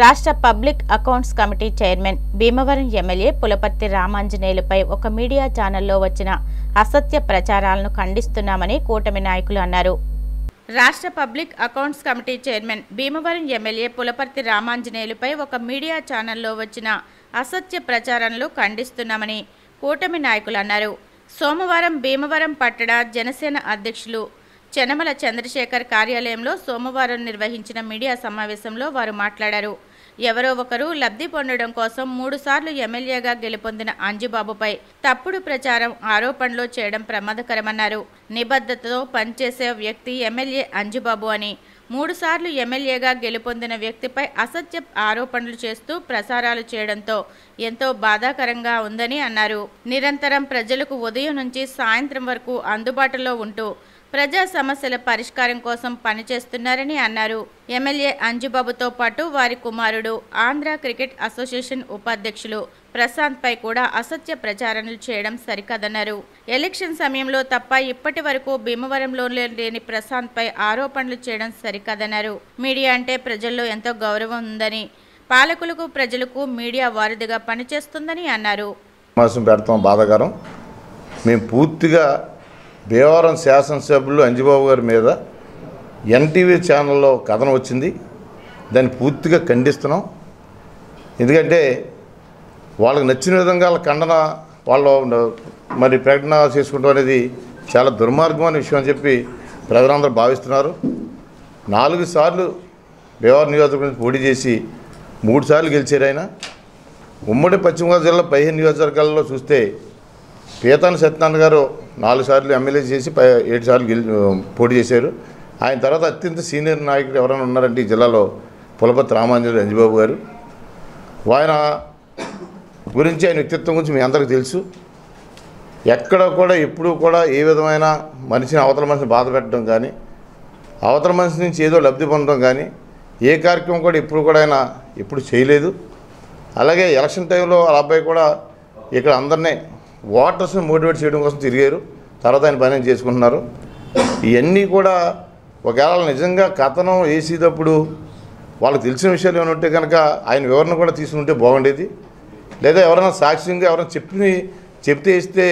రాష్ట్ర public accounts committee chairman Bhimavaram MLA Pulaparthi రామాంజనేయులపై ఒక మీడియా ఛానల్లో వచ్చిన అసత్య ప్రచారాలను ఖండిస్తున్నామని కూటమి నాయకులు అన్నారు. రాష్ట్ర public accounts committee chairman Bhimavaram MLA Pulaparthi రామాంజనేయులపై ఒక మీడియా ఛానల్లో వచ్చిన అసత్య ప్రచారాలను ఖండిస్తున్నామని కూటమి నాయకులు అన్నారు. సోమవారం భీమవరం పట్టణ జనసేన అధ్యక్షులు చెనమల చంద్రశేఖర్ కార్యాలయంలో సోమవారం నిర్వహించిన మీడియా సమావేశంలో వారు మాట్లాడారు. ఎవరో ఒకరు లబ్ధి పొందడం కోసం 3 సార్లు ఎమ్మెల్యేగా గెలుపొందిన అంజిబాబుపై తప్పుడు ప్రచారం ఆరోపణలు చేయడం ప్రమాదకరమన్నారు. నిబద్ధతతో పనిచేసే వ్యక్తి ఎమ్మెల్యే అంజిబాబు అని 3 సార్లు ఎమ్మెల్యేగా గెలుపొందిన వ్యక్తిపై అసత్య ఆరోపణలు చేస్తూ ప్రసారాలు చేయడంతో ఎంతో బాధాకరంగా ఉందని అన్నారు. నిరంతరం ప్రజలకు ఉదయం నుంచి సాయంత్రం వరకు అందుబాటులో ఉంటూ ప్రజా సమస్యల పరిష్కారం కోసం పనిచేస్తున్నారని అన్నారు. ఎమ్మెల్యే అంజిబాబుతో పాటు వారి కుమారుడు ఆంధ్ర క్రికెట్ అసోసియేషన్ ఉపాధ్యక్షులు ప్రశాంత్ పై కూడా అసత్య ప్రచారణలు చేయడం సరికాదన్నారు. ఎలక్షన్ సమయంలో తప్ప ఇప్పటి వరకు భీమవరంలో లేని ప్రశాంత్ పై ఆరోపణలు చేయడం సరికాదన్నారు. మీడియా అంటే ప్రజల్లో ఎంతో గౌరవం ఉందని, పాలకులకు ప్రజలకు మీడియా వారధిగా పనిచేస్తుందని అన్నారు. బాధాకరం. మేము పూర్తిగా భీమవరం శాసనసభ్యులు అంజిబాబు గారి మీద ఎన్టీవీ ఛానల్లో కథనం వచ్చింది. దాన్ని పూర్తిగా ఖండిస్తున్నాం. ఎందుకంటే వాళ్ళకి నచ్చిన విధంగా వాళ్ళ ఖండన వాళ్ళు మరి ప్రకటన చేసుకుంటాం అనేది చాలా దుర్మార్గమైన విషయం అని చెప్పి ప్రజలందరూ భావిస్తున్నారు. 4 సార్లు భీమవరం నియోజకవర్గం పోటీ చేసి 3 సార్లు గెలిచారు ఆయన. ఉమ్మడి పశ్చిమ గోదావరి జిల్లా 15 నియోజకవర్గాల్లో చూస్తే పీతాని సత్యనారాయణ గారు 4 సార్లు ఎమ్మెల్యే చేసి 7 సార్లు పోటీ చేశారు. ఆయన తర్వాత అత్యంత సీనియర్ నాయకుడు ఎవరైనా ఉన్నారంటే ఈ జిల్లాలో పులపర్తి రామాంజనేయులు అంజిబాబు గారు. ఆయన గురించి, ఆయన వ్యక్తిత్వం గురించి మీ అందరికీ తెలుసు. ఎక్కడ కూడా ఎప్పుడూ కూడా ఏ విధమైన మనిషిని అవతల మనిషిని బాధ పెట్టడం కానీ, అవతల మనిషి నుంచి ఏదో లబ్ధి పొందడం కానీ ఏ కార్యక్రమం కూడా ఎప్పుడు కూడా ఆయన ఎప్పుడు చేయలేదు. అలాగే ఎలక్షన్ టైంలో వాళ్ళ అబ్బాయి కూడా ఇక్కడ అందరినీ ఓటర్స్ని మోటివేట్ చేయడం కోసం తిరిగారు. తర్వాత ఆయన పని చేసుకుంటున్నారు. ఇవన్నీ కూడా ఒకవేళ నిజంగా కథనం వేసేటప్పుడు వాళ్ళకి తెలిసిన విషయాలు ఏమైనా ఉంటే కనుక ఆయన వివరణ కూడా తీసుకుంటే బాగుండేది. లేదా ఎవరైనా సాక్ష్యంగా ఎవరైనా చెప్తే ఇస్తే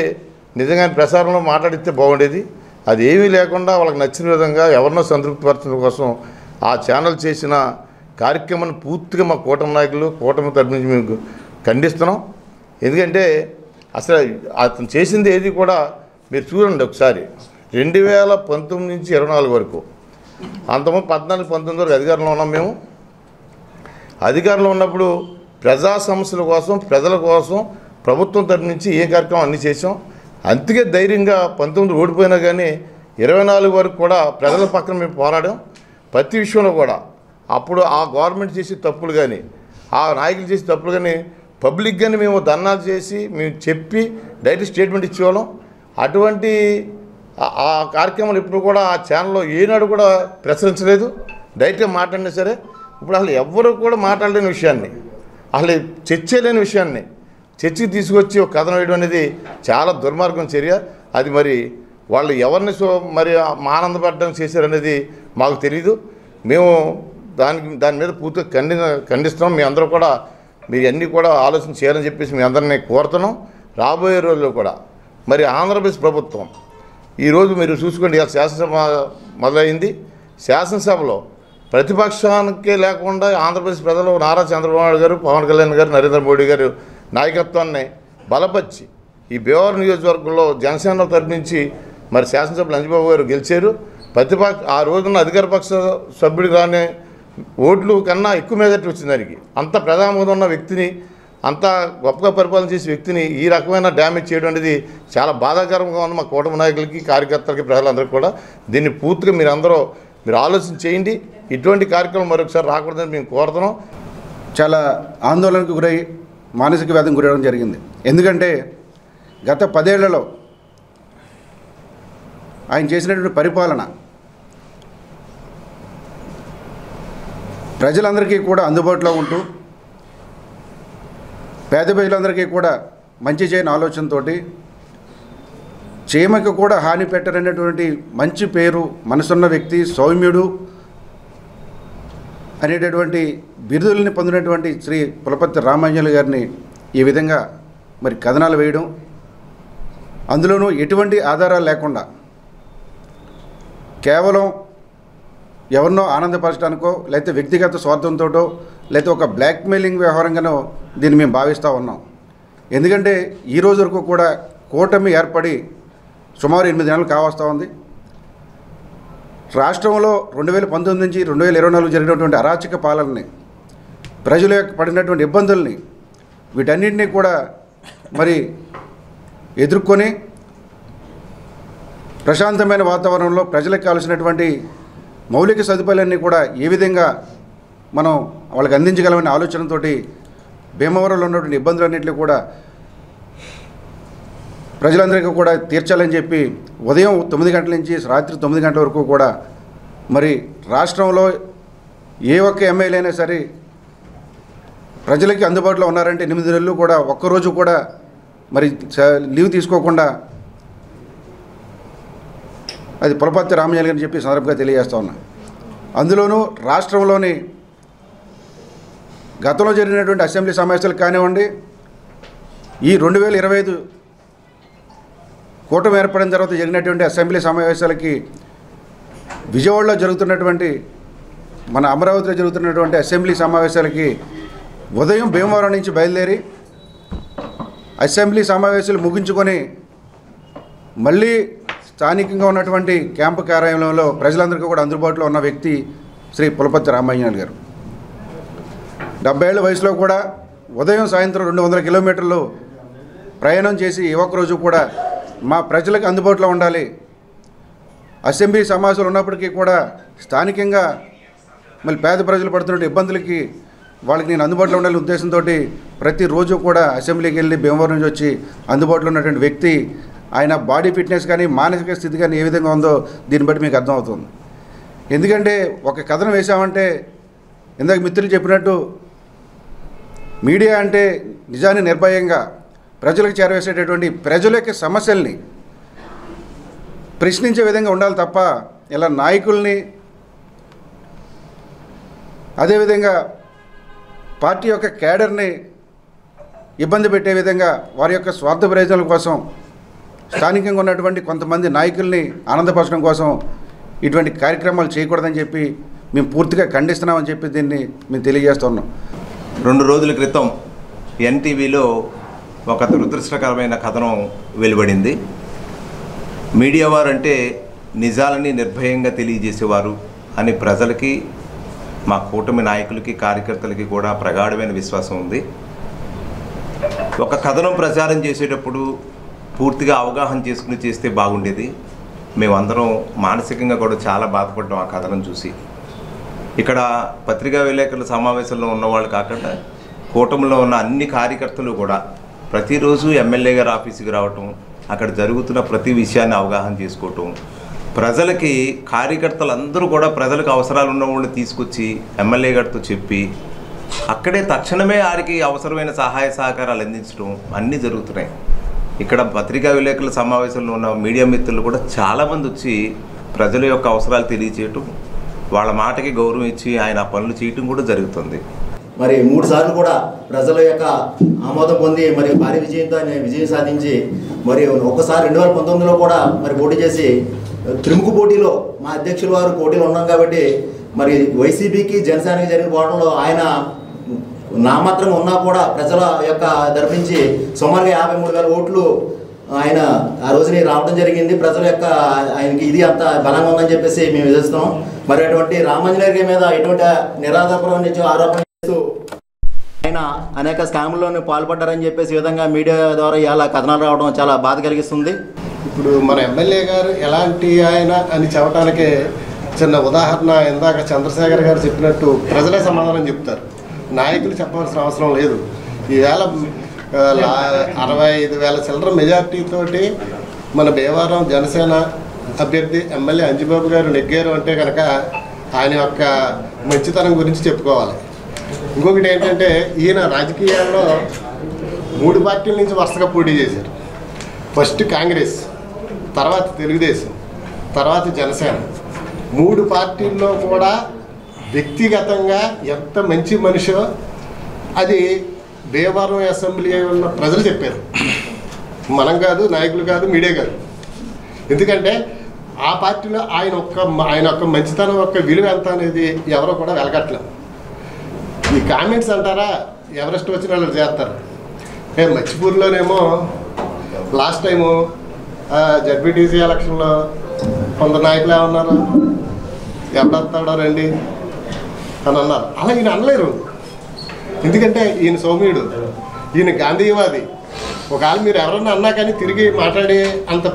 నిజంగా ఆయన ప్రసారంలో మాట్లాడిస్తే బాగుండేది. అది ఏమీ లేకుండా వాళ్ళకి నచ్చిన విధంగా ఎవరినో సంతృప్తిపరచడం కోసం ఆ ఛానల్ చేసిన కార్యక్రమాన్ని పూర్తిగా మా కూటమి నాయకులు, కూటమి తరపు నుంచి మేము ఖండిస్తున్నాం. ఎందుకంటే అసలు అతను చేసింది ఏది కూడా మీరు చూడండి ఒకసారి. 2019 నుంచి 24 వరకు, అంతకుముందు 14-19 వరకు అధికారంలో ఉన్నాం. మేము అధికారంలో ఉన్నప్పుడు ప్రజా సమస్యల కోసం, ప్రజల కోసం ప్రభుత్వం తరపు నుంచి ఏ కార్యక్రమం అన్నీ చేసాం. అందుకే ధైర్యంగా 19 ఓడిపోయినా కానీ 24 వరకు కూడా ప్రజల పక్కన మేము పోరాడాం. ప్రతి విషయంలో కూడా అప్పుడు ఆ గవర్నమెంట్ చేసే తప్పులు కానీ, ఆ నాయకులు చేసే తప్పులు కానీ పబ్లిక్గానే మేము ధర్నాలు చేసి మేము చెప్పి డైరెక్ట్ స్టేట్మెంట్ ఇచ్చేవాళ్ళం. అటువంటి ఆ కార్యక్రమాలు ఇప్పుడు కూడా ఆ ఛానల్లో ఏనాడు కూడా ప్రచురించలేదు. డైరెక్ట్గా మాట్లాడినా సరే ఇప్పుడు అసలు ఎవ్వరూ కూడా మాట్లాడలేని విషయాన్ని, అసలు చర్చ లేని విషయాన్ని చర్చకి తీసుకొచ్చి ఒక కథనం వేయడం అనేది చాలా దుర్మార్గం చర్య. అది మరి వాళ్ళు ఎవరిని మరి ఆనందపడడం చేశారనేది మాకు తెలీదు. మేము దాని మీద పూర్తిగా ఖండిస్తున్నాం. మీ అందరూ కూడా మీరు అన్నీ కూడా ఆలోచన చేయాలని చెప్పేసి మీ అందరినీ కోరుతున్నాం. రాబోయే రోజుల్లో కూడా మరి ఆంధ్రప్రదేశ్ ప్రభుత్వం ఈరోజు మీరు చూసుకోండి, శాసనసభ మొదలైంది. శాసనసభలో ప్రతిపక్షానికే లేకుండా ఆంధ్రప్రదేశ్ ప్రజలు నారా చంద్రబాబు నాయుడు గారు, పవన్ కళ్యాణ్ గారు, నరేంద్ర మోడీ గారు నాయకత్వాన్ని బలపరిచి ఈ భీమవరం నియోజకవర్గంలో జనసేన తరపు నుంచి మరి శాసనసభ్యులు అంజిబాబు గారు గెలిచారు. ఆ రోజున అధికార పక్ష సభ్యుడు కానీ ఓట్లు కన్నా ఎక్కువ మెజారిటీ వచ్చింది దానికి. అంత ప్రజామోదం ఉన్న వ్యక్తిని, అంత గొప్పగా పరిపాలన చేసే వ్యక్తిని ఈ రకమైన డ్యామేజ్ చేయడం అనేది చాలా బాధాకరంగా ఉంది మా కూటమి నాయకులకి, కార్యకర్తలకి, ప్రజలందరికీ కూడా. దీన్ని పూర్తిగా మీరు ఆలోచన చేయండి. ఇటువంటి కార్యక్రమం మరొకసారి రాకూడదని మేము కోరుతున్నాం. చాలా ఆందోళనకు గురై మానసిక వ్యాధికి గురవడం జరిగింది. ఎందుకంటే గత 10 ఏళ్లలో ఆయన చేసినటువంటి పరిపాలన ప్రజలందరికీ కూడా అందుబాటులో ఉంటూ పేద ప్రజలందరికీ కూడా మంచి చేయని ఆలోచనతో చీమకు కూడా హాని పెట్టరనేటువంటి మంచి పేరు మనసున్న వ్యక్తి, సౌమ్యుడు, అనేటటువంటి బిరుదుల్ని పొందినటువంటి శ్రీ పులపర్తి రామాంజనేయులు గారిని ఈ విధంగా మరి కథనాలు వేయడం, అందులోనూ ఎటువంటి ఆధారాలు లేకుండా కేవలం ఎవరినో ఆనందపరచడానికో లేకపోతే వ్యక్తిగత స్వార్థంతోటో లేకపోతే ఒక బ్లాక్మెయిలింగ్ వ్యవహారంగానో దీన్ని మేము భావిస్తూ ఉన్నాం. ఎందుకంటే ఈ రోజు వరకు కూడా కూటమి ఏర్పడి సుమారు 8 నెలలు కావస్తూ ఉంది. రాష్ట్రంలో 2019 నుంచి 2024 జరిగినటువంటి అరాచక పాలనని, ప్రజల యొక్క పడినటువంటి ఇబ్బందుల్ని, వీటన్నింటినీ కూడా మరి ఎదుర్కొని ప్రశాంతమైన వాతావరణంలో ప్రజలకు కావాల్సినటువంటి మౌలిక సదుపాయాలన్నీ కూడా ఏ విధంగా మనం వాళ్ళకి అందించగలమనే ఆలోచనతో భీమవరంలో ఉన్నటువంటి ఇబ్బందులన్నింటినీ కూడా ప్రజలందరికీ కూడా తీర్చాలని చెప్పి ఉదయం 9 గంటల నుంచి రాత్రి 9 గంటల వరకు కూడా మరి రాష్ట్రంలో ఏ ఒక్క ఎమ్మెల్యే అయినా సరే ప్రజలకి అందుబాటులో ఉన్నారంటే 8 నెలలు కూడా ఒక్కరోజు కూడా మరి లీవ్ తీసుకోకుండా అది పులపర్తి రామాంజనేయులు గారిని చెప్పి సందర్భంగా తెలియజేస్తా ఉన్నా. అందులోనూ రాష్ట్రంలోని గతంలో జరిగినటువంటి అసెంబ్లీ సమావేశాలు కానివ్వండి, ఈ 2025 కూటమి ఏర్పడిన తర్వాత జరిగినటువంటి అసెంబ్లీ సమావేశాలకి, విజయవాడలో జరుగుతున్నటువంటి మన అమరావతిలో జరుగుతున్నటువంటి అసెంబ్లీ సమావేశాలకి ఉదయం భీమవరం నుంచి బయలుదేరి అసెంబ్లీ సమావేశాలు ముగించుకొని మళ్ళీ స్థానికంగా ఉన్నటువంటి క్యాంపు కార్యాలయంలో ప్రజలందరికీ కూడా అందుబాటులో ఉన్న వ్యక్తి శ్రీ పులపర్తి రామాంజనేయులు గారు. 70 ఏళ్ల వయసులో కూడా ఉదయం సాయంత్రం 200 కిలోమీటర్లు ప్రయాణం చేసి ఏ ఒక్కరోజు కూడా మా ప్రజలకు అందుబాటులో ఉండాలి, అసెంబ్లీ సమావేశాలు ఉన్నప్పటికీ కూడా స్థానికంగా మళ్ళీ పేద ప్రజలు పడుతున్న ఇబ్బందులకి వాళ్ళకి నేను అందుబాటులో ఉండాలనే ఉద్దేశంతో ప్రతిరోజు కూడా అసెంబ్లీకి వెళ్ళి భీమవరం నుంచి వచ్చి అందుబాటులో ఉన్నటువంటి వ్యక్తి. ఆయన బాడీ ఫిట్నెస్ కానీ మానసిక స్థితి కానీ ఏ విధంగా ఉందో దీన్ని బట్టి మీకు అర్థమవుతుంది. ఎందుకంటే ఒక కథనం వేసామంటే ఇందాక మిత్రులు చెప్పినట్టు మీడియా అంటే నిజాన్ని నిర్భయంగా ప్రజలకు చేరవేసేటటువంటి ప్రజల యొక్క సమస్యల్ని ప్రశ్నించే విధంగా ఉండాలి తప్ప ఇలా నాయకుల్ని, అదేవిధంగా పార్టీ యొక్క క్యాడర్ని ఇబ్బంది పెట్టే విధంగా వారి యొక్క స్వార్థ ప్రయోజనాల కోసం స్థానికంగా ఉన్నటువంటి కొంతమంది నాయకుల్ని ఆనందపరచడం కోసం ఇటువంటి కార్యక్రమాలు చేయకూడదని చెప్పి మేము పూర్తిగా ఖండిస్తున్నామని చెప్పి దీన్ని మేము తెలియజేస్తున్నాం. 2 రోజుల క్రితం ఎన్టీవీలో ఒక దురదృష్టకరమైన కథనం వెలువడింది. మీడియా వారంటే నిజాలని నిర్భయంగా తెలియజేసేవారు అని ప్రజలకి, మా కూటమి నాయకులకి, కార్యకర్తలకి కూడా ప్రగాఢమైన విశ్వాసం ఉంది. ఒక కథనం ప్రచారం చేసేటప్పుడు పూర్తిగా అవగాహన చేసుకుని చేస్తే బాగుండేది. మేమందరం మానసికంగా కూడా చాలా బాధపడ్డాం ఆ కథనం చూసి. ఇక్కడ పత్రికా విలేకరుల సమావేశంలో ఉన్నవాళ్ళు కాకుండా కూటమిలో ఉన్న అన్ని కార్యకర్తలు కూడా ప్రతిరోజు ఎమ్మెల్యే గారి ఆఫీసుకి రావటం, అక్కడ జరుగుతున్న ప్రతి విషయాన్ని అవగాహన చేసుకోవటం, ప్రజలకి కార్యకర్తలందరూ కూడా ప్రజలకు అవసరాలు ఉన్న వాళ్ళని తీసుకొచ్చి ఎమ్మెల్యే గారితో చెప్పి అక్కడే తక్షణమే వారికి అవసరమైన సహాయ సహకారాలు అందించడం అన్నీ జరుగుతున్నాయి. ఇక్కడ పత్రికా విలేకరుల సమావేశంలో ఉన్న మీడియా మిత్రులు కూడా చాలామంది వచ్చి ప్రజల యొక్క అవసరాలు తెలియచేయటం, వాళ్ళ మాటకి గౌరవం ఇచ్చి ఆయన పనులు చేయటం కూడా జరుగుతుంది. మరి 3 సార్లు కూడా ప్రజల యొక్క ఆమోదం పొంది మరి భారీ విజయంతో విజయం సాధించి మరి ఒకసారి 2019లో కూడా మరి పోటీ చేసి త్రిముఖ పోటీలో మా అధ్యక్షుల వారు పోటీలో ఉన్నాం కాబట్టి మరి వైసీపీకి జనసేనకి జరిగిన పోవడంలో ఆయన నామాత్రంగా ఉన్నా కూడా ప్రజల యొక్క తరఫించి సుమారుగా 53,000 ఓట్లు ఆయన ఆ రోజుని రావడం జరిగింది. ప్రజల యొక్క ఆయనకి ఇది అంత బలంగా ఉందని చెప్పేసి మేము విధిస్తున్నాం. మరి అటువంటి రామాంజనేయులు గారి మీద ఎటువంటి నిరాధారపరం ఆరోపణ చేస్తూ ఆయన అనేక స్కామ్లోనే పాల్పడ్డారని చెప్పేసి ఈ విధంగా మీడియా ద్వారా ఇలా కథనాలు రావడం చాలా బాధ కలిగిస్తుంది. ఇప్పుడు మన ఎమ్మెల్యే గారు ఎలాంటి ఆయన అని చెప్పడానికే చిన్న ఉదాహరణ ఇందాక చంద్రశేఖర్ గారు చెప్పినట్టు ప్రజలే సమాధానం చెప్తారు, నాయకులు చెప్పవలసిన అవసరం లేదు. ఈవేళ 65,000 చిల్లర మెజార్టీతోటి మన భీమవరం జనసేన అభ్యర్థి ఎమ్మెల్యే అంజిబాబు గారు నెగ్గారు అంటే కనుక ఆయన యొక్క మంచితనం గురించి చెప్పుకోవాలి. ఇంకొకటి ఏంటంటే ఈయన రాజకీయాల్లో 3 పార్టీల నుంచి వరుసగా పోటీ చేశారు. ఫస్ట్ కాంగ్రెస్, తర్వాత తెలుగుదేశం, తర్వాత జనసేన. 3 పార్టీల్లో కూడా వ్యక్తిగతంగా ఎంత మంచి మనిషో అది భీమవరం అసెంబ్లీ ఉన్న ప్రజలు చెప్పారు, మనం కాదు, నాయకులు కాదు, మీడియా కాదు. ఎందుకంటే ఆ పార్టీలో ఆయన ఒక్క మంచితనం యొక్క విలువ ఎంత అనేది ఎవరో కూడా వెలగట్లేదు. ఈ కామెంట్స్ అంటారా, ఎవరెస్ట్ వచ్చిన వాళ్ళు చేస్తారు. మచ్చిపూర్లోనేమో లాస్ట్ టైము జడ్పీటీసీ ఎలక్షన్లో కొందరు నాయకులు ఏమన్నారు, ఎవడొస్తాడో రండి అని అన్నారు. అలా ఈయన అనలేరు, ఎందుకంటే ఈయన సౌమ్యుడు, ఈయన గాంధీవాది. ఒకవేళ మీరు ఎవరన్నా అన్నా కానీ తిరిగి మాట్లాడే అంత